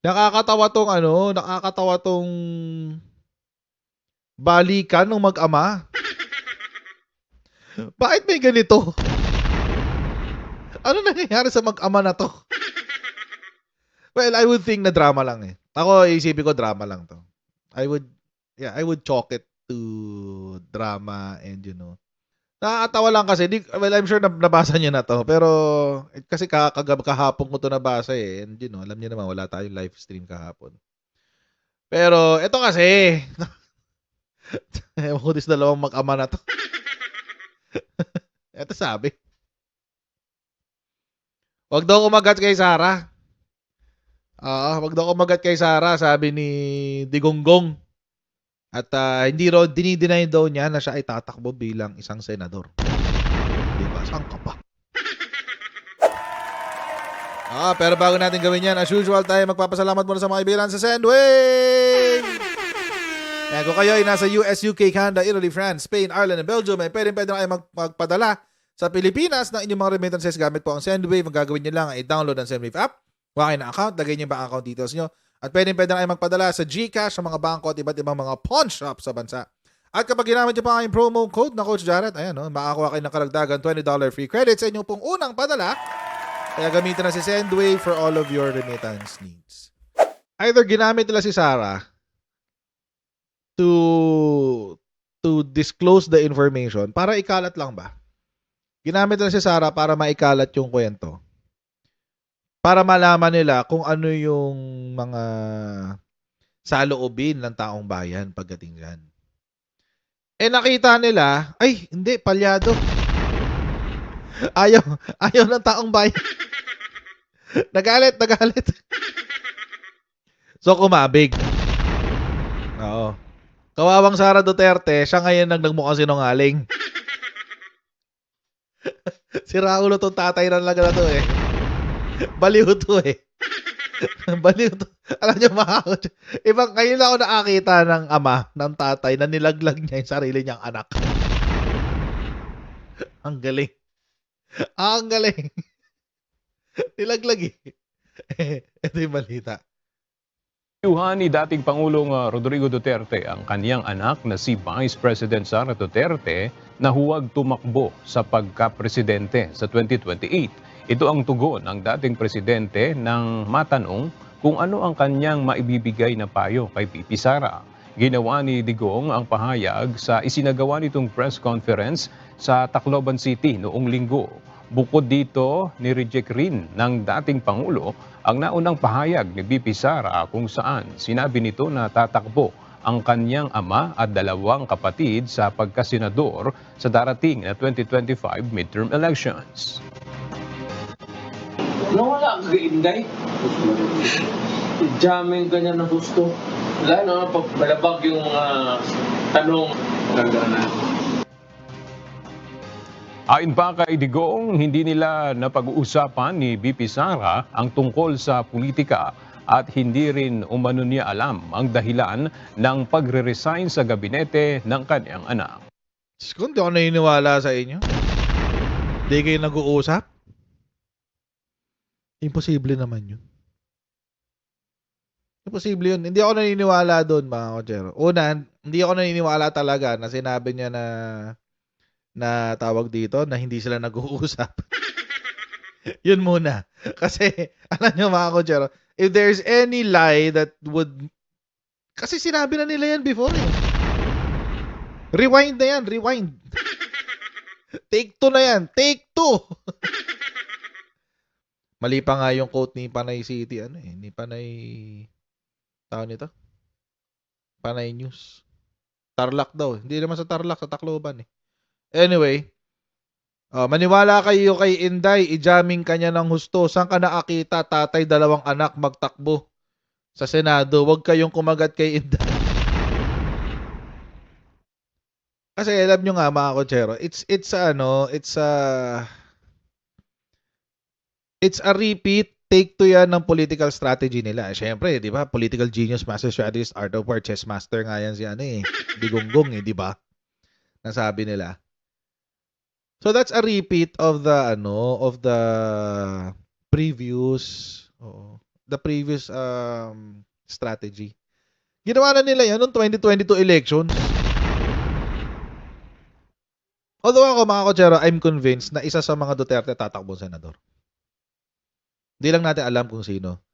Nakakatawa tong balikan ng mag-ama. Bakit may ganito? Ano nangyayari sa mag-ama na 'to? Well, I would think na drama lang, eh. Ako iisipin ko drama lang 'to. I would chalk it to drama and nakakatawa lang kasi I'm sure nabasa niyo na 'to, pero kasi kahapon ko 'to nabasa, eh, and alam niyo naman wala tayong live stream kahapon. Pero eto kasi, ewan ko din sa dalawang mag-ama na 'to. Eto sabi, "Wag daw kumagat kay Sarah." Oo, wag daw kumagat kay Sarah, sabi ni Digonggong. At hindi raw dini-deny daw niya na siya ay tatakbo bilang isang senador. 'Di ba? Saan ka pa? Pero bago natin gawin 'yan, as usual tayo magpapasalamat muna sa mga kaibigan sa Sendwave. Kung kayo ay nasa US, UK, Canada, Italy, France, Spain, Ireland, and Belgium, ay pwede na kayo magpadala sa Pilipinas ng inyong mga remittances gamit po ang Sendwave. Ang gagawin niyo lang ay download ang Sendwave app, kuha kayo ng account, lagay niyo yung bank account details niyo, at pwede na kayo magpadala sa GCash, sa mga bangko at iba't ibang mga pawn shop sa bansa. At kapag ginamit niyo pa ang promo code na Coach Jarrett, ayan, makakuha kayo ng karagdagan $20 free credit sa inyong pong unang padala. Kaya gamitin na si Sendwave for all of your remittance needs. Either ginamit nila si Sarah to disclose the information para ikalat lang ba? Ginamit nila si Sarah para maikalat yung kwento. Para malaman nila kung ano yung mga saloobin ng taong bayan pagdating dyan. Nakita nila, ay, hindi, palyado. Ayaw ng taong bayan. Nagalit. So, kumabig. Oo. Kawawang Sara Duterte, siya ngayon nagmukhang sinungaling. Si Raulo tong tatay na lang na to, eh. Baliw to, eh. Baliw to. Alam niyo, ibang ngayon ako nakakita ng ama, ng tatay, na nilaglag niya yung sarili niyang anak. Ang galing. Ang galing. Nilaglag, eh. Ito yung balita. Tiyuhan ni dating Pangulong Rodrigo Duterte ang kaniyang anak na si Vice President Sara Duterte na huwag tumakbo sa pagka-presidente sa 2028. Ito ang tugon ng dating presidente nang matanong kung ano ang kanyang maibibigay na payo kay VP Sara. Ginawa ni Digong ang pahayag sa isinagawa nitong press conference sa Tacloban City noong linggo. Bukod dito, ni-reject rin ng dating Pangulo ang naunang pahayag ni VP Sara kung saan sinabi nito na tatakbo ang kanyang ama at dalawang kapatid sa pagkasenador sa darating na 2025 midterm elections. Nawala ang kainday. Jamming kanya ng gusto. Wala na, pag malabag yung tanong. Ganda na. Ayon pa kay Digong, hindi nila napag-uusapan ni VP Sara ang tungkol sa politika at hindi rin umano niya alam ang dahilan ng pagre-resign sa gabinete ng kanyang anak. Kung di ako naniniwala sa inyo, di kayo nag-uusap, imposible naman yun. Imposible yun. Hindi ako naniniwala doon, mga kotsero. Una, hindi ako naniniwala talaga na sinabi niya na tawag dito, na hindi sila nag-uusap. Yun muna. Kasi, alam nyo mga kotsero, if there's any lie that would... Kasi sinabi na nila yan before, eh. Rewind na yan, rewind. Take 2 na yan, take 2. Mali pa nga yung quote ni Panay City, ni Panay... Tawag nito? Panay News. Tarlac daw. Hindi naman sa Tarlac, sa Tacloban, eh. Anyway, maniwala kayo kay Inday, i-jamming kanya ng husto. Saan ka nakakita, tatay, dalawang anak magtakbo sa Senado? Huwag kayong kumagat kay Inday. Kasi alam nyo nga mga kotsero, it's a repeat take to yan ng political strategy nila. Syempre, di ba? Political genius, master strategist, art of war, chess master nga yan si Digonggong, di ba? Nasabi nila. So that's a repeat of the previous strategy. Ginawa na nila yan noong 2022 elections. Although ako, mga kotsero, I'm convinced na isa sa mga Duterte tatakbong senador. Hindi lang natin alam kung sino.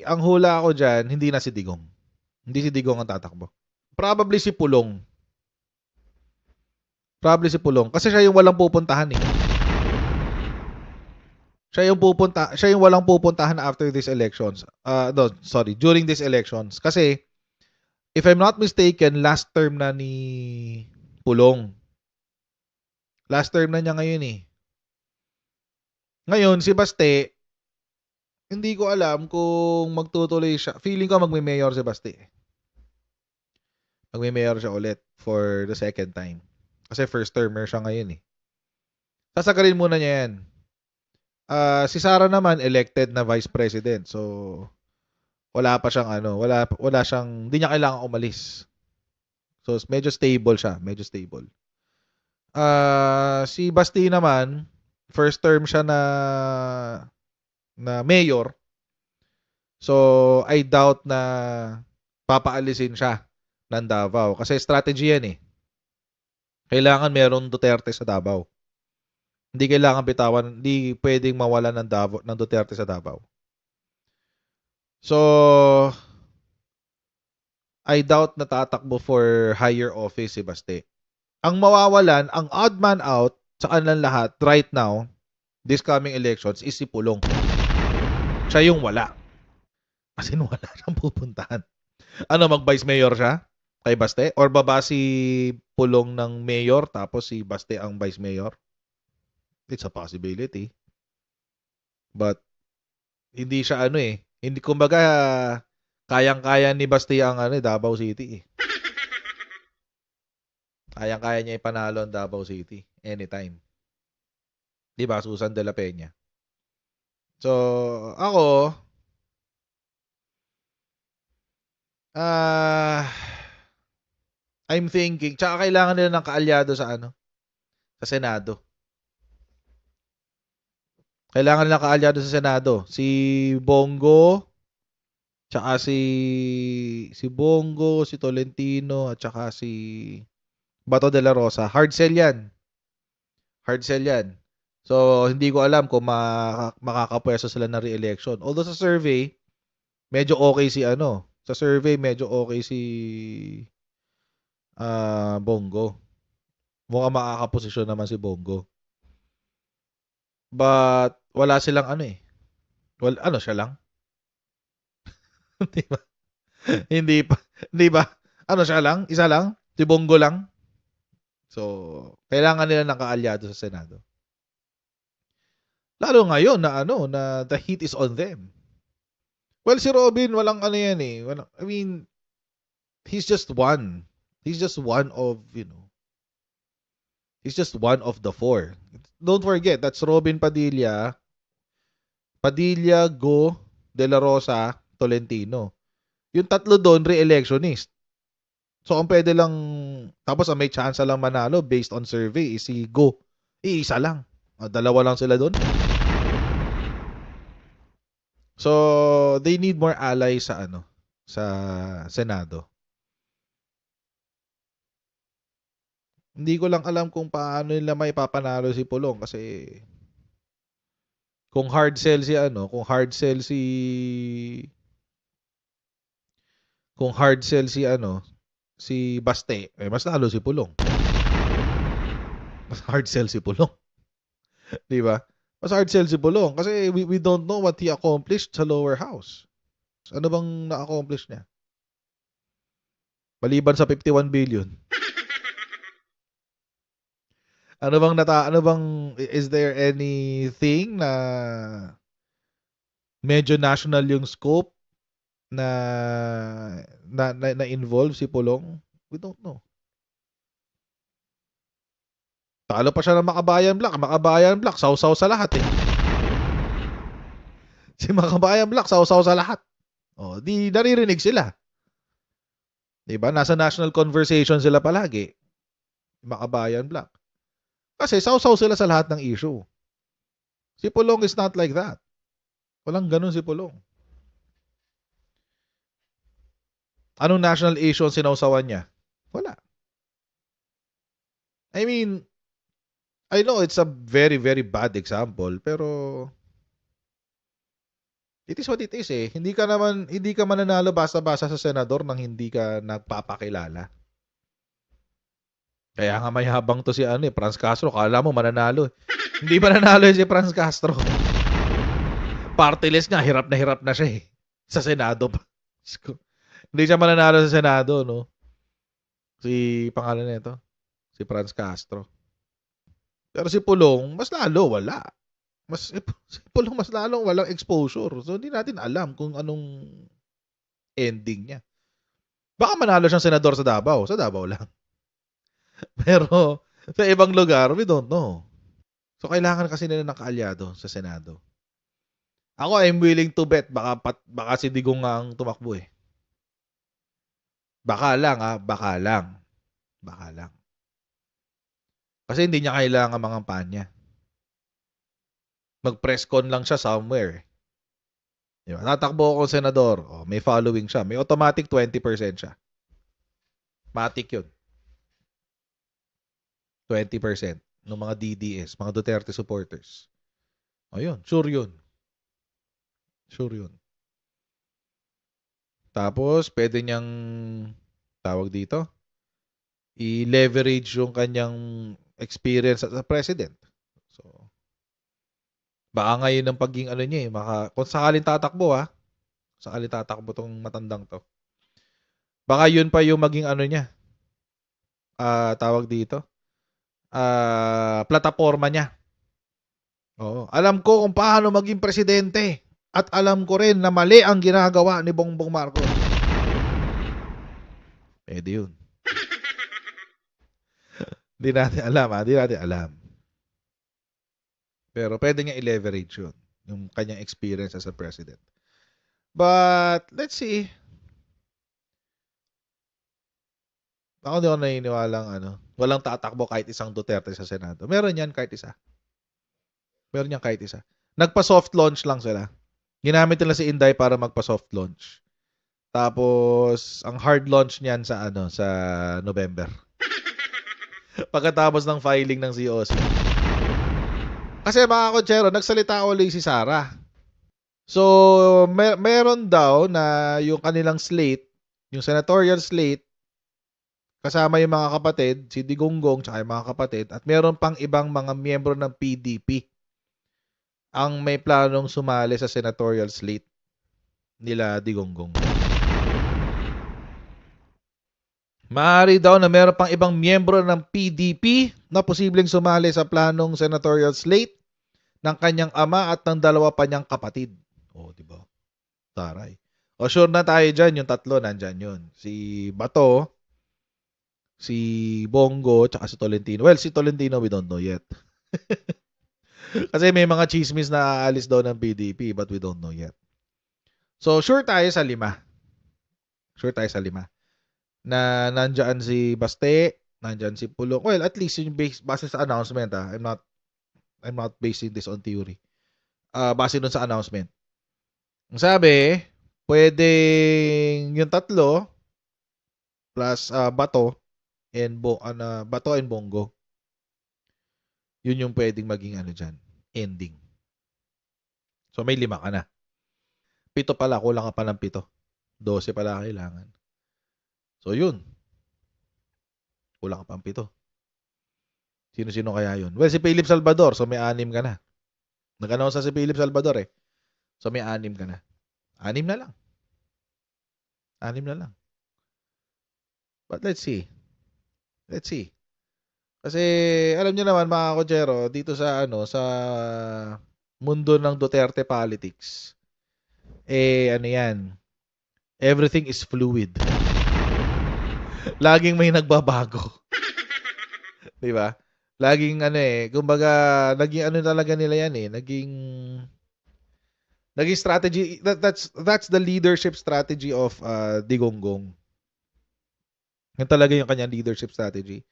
Ang hula ako dyan, hindi na si Digong. Hindi si Digong ang tatakbo. Probably si Pulong. Kasi siya yung walang pupuntahan eh. Siya yung walang pupuntahan after these elections. During these elections. Kasi, if I'm not mistaken, last term na ni Pulong. Last term na niya ngayon eh. Ngayon, si Baste, hindi ko alam kung magtutuloy siya. Feeling ko magme-mayor si Baste. Magme-mayor siya ulit for the second time. Kasi first termer siya ngayon eh. Sasagarin muna niya yan. Si Sara naman elected na vice president. So wala pa siyang wala siyang, hindi niya kailangan umalis. So medyo stable siya, si Basti naman first term siya na mayor. So I doubt na papaalisin siya ng Davao kasi strategy yan eh. Kailangan merong Duterte sa Davao. Hindi kailangan bitawan, hindi pwedeng mawala ng Duterte sa Davao. So, I doubt na tatakbo for higher office si Baste. Ang mawawalan, ang odd man out sa kanilang lahat right now, this coming elections, is si Pulong. Siya yung wala. As in, wala siyang pupuntahan. Mag-vice mayor siya kay Baste? Or baba si Pulong ng mayor tapos si Baste ang vice mayor? It's a possibility. But, hindi siya hindi kumbaga, kayang-kaya ni Basti ang Davao City eh. Kayang-kaya niya ipanalo ang Davao City anytime. Di ba? Susan de la Peña. So, ako, I'm thinking, tsaka kailangan nila ng kaalyado sa sa Senado. Kailangan nila kaalyado sa Senado. Si Bongo, tsaka si Bongo, si Tolentino, at tsaka si Bato de la Rosa. Hard sell yan. So, hindi ko alam kung makakapwesto sila ng re-election. Although sa survey, medyo okay si Bongo. Mukhang makakaposisyon naman si Bongo. But wala silang siya lang. Hindi ba? Siya lang? Isa lang? Si Bongo lang? So, kailangan nila ng kaalyado sa Senado. Lalo ngayon na the heat is on them. Well, si Robin, walang yan eh. He's just one. He's just one of, he's just one of the four. Don't forget, that's Robin Padilla, Go, De La Rosa, Tolentino. Yung tatlo doon, re-electionist. So, ang pwede lang, tapos ang may chance lang manalo based on survey is si Go. Isa lang. Dalawa lang sila doon. So, they need more allies sa Senado. Hindi ko lang alam kung paano nila may papanalo si Pulong kasi kung hard sell si Baste, mas lalo si Pulong. Mas hard sell si Pulong. 'Di ba? Mas hard sell si Pulong kasi we don't know what he accomplished sa lower house. Ano bang na-accomplish niya? Maliban sa 51 billion. Is there anything na medyo national yung scope na involve si Pulong? We don't know. Talo pa siya ng Makabayan Black, sausaw sa lahat eh. Si Makabayan Black, sausaw sa lahat. Di naririnig sila. Diba? Nasa national conversation sila palagi. Makabayan Black. Kasi sausaw sila sa lahat ng issue. Si Pulong is not like that. Walang ganun si Pulong. Anong national issue ang sinawsawan niya? Wala. I mean, I know it's a very, very bad example, pero it is what it is eh. Hindi ka mananalo basta-basta sa senador nang hindi ka nagpapakilala. Kaya nga mayabang to si Franz Castro. Kala mo mananalo eh. Hindi mananalo si Franz Castro. Party list nga, hirap na siya eh. Sa Senado pa. Hindi siya mananalo sa Senado, no? Si pangalan nito, si Franz Castro. Pero si Pulong, mas lalo wala. Si Pulong mas lalong walang exposure. So hindi natin alam kung anong ending niya. Baka manalo siyang senador sa Davao. Sa Davao lang. Pero sa ibang lugar, we don't know. So kailangan kasi nila ng kaalyado sa Senado. Ako, I'm willing to bet baka si Digong nga ang tumakbo eh. Baka lang. Kasi hindi niya kailangan mga kampanya. Mag-press con lang siya somewhere. Diba? Tatakbo ako senador. May following siya. May automatic 20% siya. Matic yun. 20% ng mga DDS, mga Duterte supporters. Ayun, sure yun. Tapos, pwede niyang tawag dito, i-leverage yung kanyang experience as a president. So, baka ngayon ang pagiging niya eh, kung sakaling tatakbo sakaling tatakbo tong matandang to. Baka yun pa yung maging niya, tawag dito, plataforma niya. Oo. Alam ko kung paano maging presidente at alam ko rin na mali ang ginagawa ni Bongbong Marcos. Pwede yun. Hindi natin alam. Pero pwede niya i-leverage yun, yung kanyang experience as a president. But, let's see. Ako di ako naniniwalang walang tatakbo kahit isang Duterte sa Senado. Meron yan kahit isa. Nagpa-soft launch lang sila. Ginamit nila si Inday para magpa-soft launch. Tapos, ang hard launch niyan sa sa November. Pagkatapos ng filing ng COC. Kasi mga kotsero, nagsalita ulit si Sara. So, meron daw na yung kanilang slate, yung senatorial slate, kasama yung mga kapatid, si Digonggong tsaka yung mga kapatid, at meron pang ibang mga miyembro ng PDP ang may planong sumali sa senatorial slate nila Digonggong. Maaari daw na meron pang ibang miyembro ng PDP na posibleng sumali sa planong senatorial slate ng kanyang ama at ng dalawa pa niyang kapatid. Di ba? Taray. Sure na tayo dyan, yung tatlo nandyan yun. Si Bato, si Bongo, tsaka si Tolentino. Well, si Tolentino we don't know yet. Kasi may mga chismis na aalis daw ng PDP but we don't know yet. So, sure tayo sa 5. Na nandyan si Baste, nandyan si Pulong. Well, at least yung base sa announcement I'm not basing this on theory. Base dun sa announcement. Ang sabi, pwedeng yung tatlo plus Bato and Bongo. Yun yung pwedeng maging dyan, ending. So may 5 ka na. 7 pala, kulang ka pa ng 7. 12 pala kailangan. So yun. Kulang ka pang 7. Sino-sino kaya yun? Well, si Philip Salvador, so may 6 ka na. Nag-announce si Philip Salvador eh. So may 6 ka na. 6 na lang. But let's see. Kasi alam niyo naman mga kotsero, dito sa sa mundo ng Duterte politics, yan, everything is fluid. Laging may nagbabago. 'Di ba? Laging kumbaga naging talaga nila yan naging strategy, that's the leadership strategy of Digonggong. Yan talaga yung kanyang leadership strategy.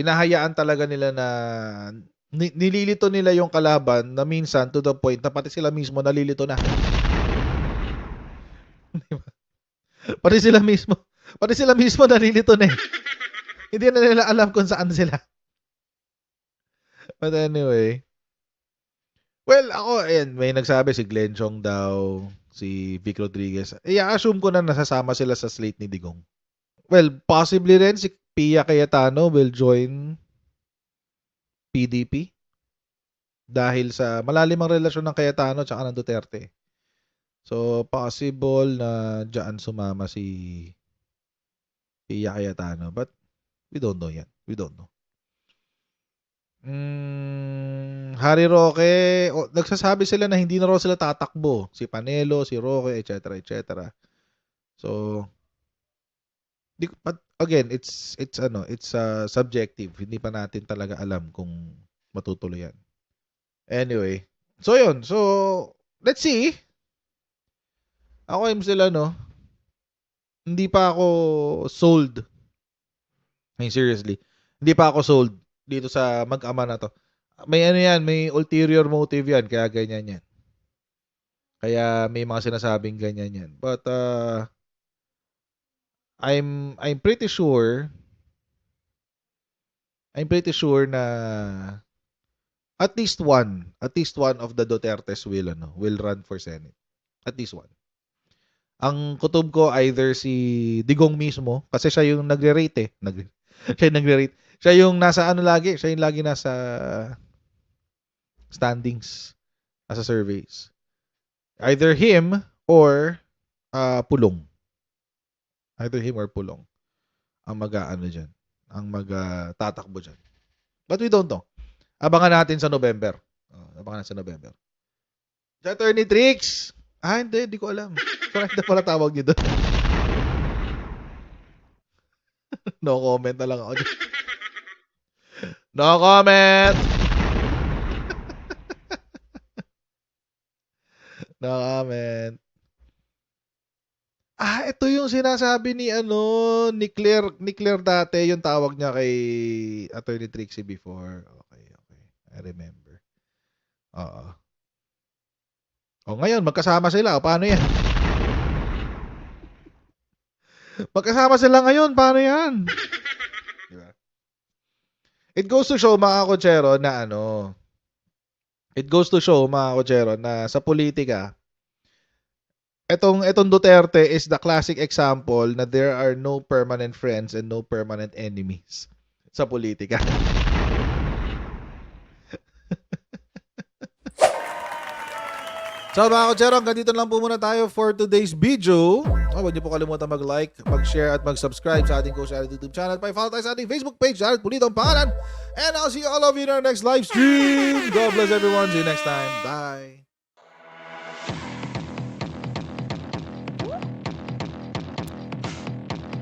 hinahayaan talaga nila na nililito nila yung kalaban na minsan to the point na pati sila mismo nalilito na. Di ba? Pati sila mismo nalilito na eh. Hindi na nila alam kung saan sila. But anyway. Well, ako, ayan, may nagsabi si Glenn Chong daw, si Vic Rodriguez. I-assume ko na nasasama sila sa slate ni Digong. Well, possibly rin si Pia Cayetano will join PDP dahil sa malalimang relasyon ng Cayetano at ng Duterte. So, possible na dyan sumama si Pia Cayetano. But, we don't know yan. We don't know. Harry Roque, nagsasabi sila na hindi na raw sila tatakbo. Si Panelo, si Roque, etc. etc. So, but again, it's subjective. Hindi pa natin talaga alam kung matutuloy yan. Anyway, so yun. So, let's see. Ako sila, no? Hindi pa ako sold. I mean, seriously. Hindi pa ako sold dito sa mag-ama na to. May yan, may ulterior motive yan, kaya ganyan yan. Kaya may mga sinasabing ganyan yan. But I'm pretty sure na at least one of the Dutertes will run for Senate. At least one. Ang kutob ko either si Digong mismo kasi siya yung nagre-rate eh. Siya yung nagre-rate. Siya yung nasa lagi, siya yung lagi nasa standings, nasa surveys. Either him or Pulong. Either him or Pulong ang dyan. Ang tatakbo dyan. But we don't know. Abangan natin sa November. Abangan natin sa November. Attorney Tricks! Hindi ko alam. Sorry, hindi pala tawag niyo doon. No comment na lang ako. No comment! No comment. Ito yung sinasabi ni Claire dati, yung tawag niya kay Attorney Trixie before. Okay. I remember. Oo. Ngayon, magkasama sila. Paano yan? Magkasama sila ngayon. Paano yan? Diba? It goes to show, mga kotsero, na sa politika, etong Duterte is the classic example na there are no permanent friends and no permanent enemies sa politika. So mga kotsero, hanggang dito lang po muna tayo for today's video. Huwag niyo po kalimutan mag-like, mag-share at mag-subscribe sa ating Coach Jared YouTube channel. Pa-follow tayo sa ating Facebook page, Jared Pulido ang pangalan. And I'll see all of you in our next live stream. God bless everyone. See you next time. Bye.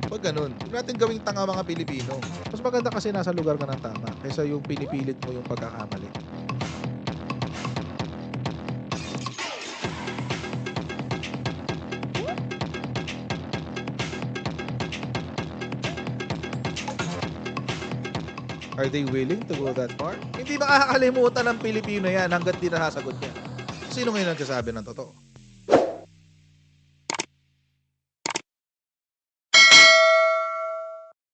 Pag ganun, huwag natin gawing tanga mga Pilipino. Mas maganda kasi nasa lugar ka ng tama kaysa yung pinipilit mo yung pagkakamali. Are they willing to go that far? Hindi makakalimutan ng Pilipino yan hanggat di nasasagot niya. Sino ngayon nagsasabi ng totoo?